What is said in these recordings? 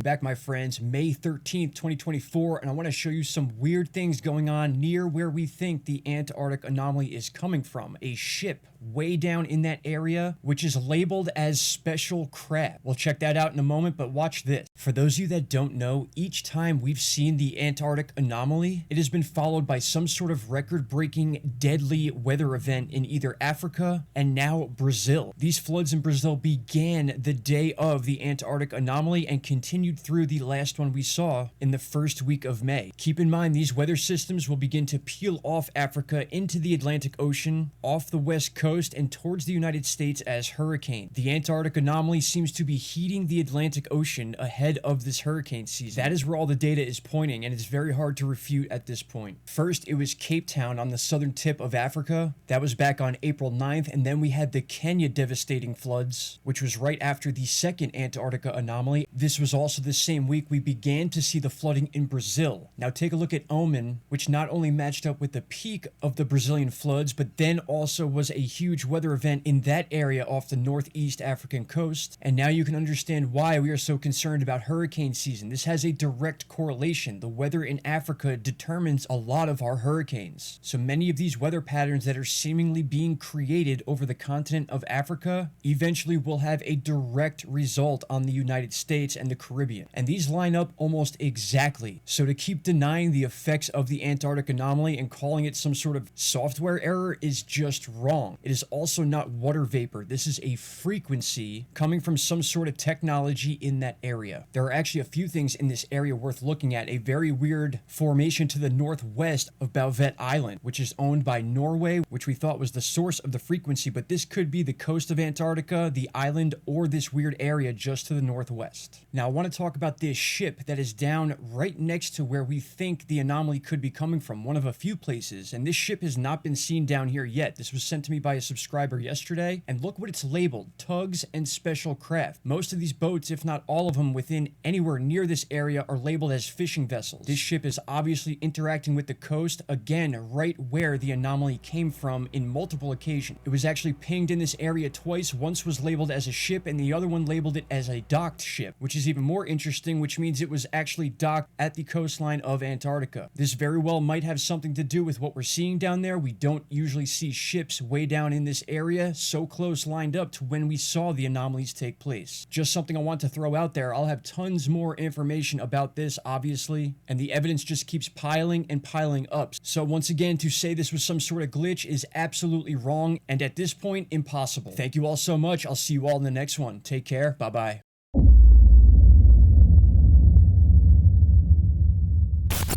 back, my friends. May 13th, 2024, and I want to show you some weird things going on near where we think the Antarctic anomaly is coming from. A ship way down in that area, which is labeled as special craft. We'll check that out in a moment, but watch this. For those of you that don't know, each time we've seen the Antarctic anomaly, it has been followed by some sort of record-breaking deadly weather event in either Africa and now Brazil. These floods in Brazil began the day of the Antarctic anomaly and continued through the last one we saw in the first week of May. Keep in mind, these weather systems will begin to peel off Africa into the Atlantic Ocean, off the west coast, and towards the United States as hurricanes. The Antarctic anomaly seems to be heating the Atlantic Ocean ahead of this hurricane season. That is where all the data is pointing, and it's very hard to refute at this point. First, it was Cape Town on the southern tip of Africa. That was back on April 9th, and then we had the Kenya devastating floods, which was right after the second Antarctica anomaly. This was also the same week we began to see the flooding in Brazil. Now take a look at Oman, which not only matched up with the peak of the Brazilian floods, but then also was a huge weather event in that area off the northeast African coast. And now you can understand why we are so concerned about hurricane season. This has a direct correlation. The weather in Africa determines a lot of our hurricanes. So many of these weather patterns that are seemingly being created over the continent of Africa eventually will have a direct result on the United States and the Caribbean. And these line up almost exactly. So to keep denying the effects of the Antarctic anomaly and calling it some sort of software error is just wrong. It is also not water vapor. This is a frequency coming from some sort of technology in that area. There are actually a few things in this area worth looking at. A very weird formation to the northwest of Bouvet Island, which is owned by Norway, which we thought was the source of the frequency, but this could be the coast of Antarctica, the island, or this weird area just to the northwest. Now, I want to talk about this ship that is down right next to where we think the anomaly could be coming from, one of a few places, and this ship has not been seen down here yet. This was sent to me by a subscriber yesterday, and look what it's labeled: tugs and special craft. Most of these boats, if not all of them within anywhere near this area, are labeled as fishing vessels. This ship is obviously interacting with the coast, again, right where the anomaly came from in multiple occasions. It was actually pinged in this area twice. Once was labeled as a ship, and the other one labeled it as a docked ship, which is even more interesting, which means it was actually docked at the coastline of Antarctica. This very well might have something to do with what we're seeing down there. We don't usually see ships way down in this area so close lined up to when we saw the anomalies take place. Just something I want to throw out there. I'll have tons more information about this, obviously, and the evidence just keeps piling and piling up. So once again, to say this was some sort of glitch is absolutely wrong, and at this point, impossible. Thank you all so much. I'll see you all in the next one. Take care. Bye-bye.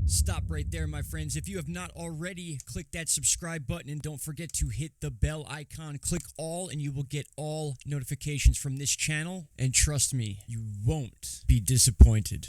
Stop right there, my friends. If you have not already, click that subscribe button and don't forget to hit the bell icon. Click all and you will get all notifications from this channel. And trust me, you won't be disappointed.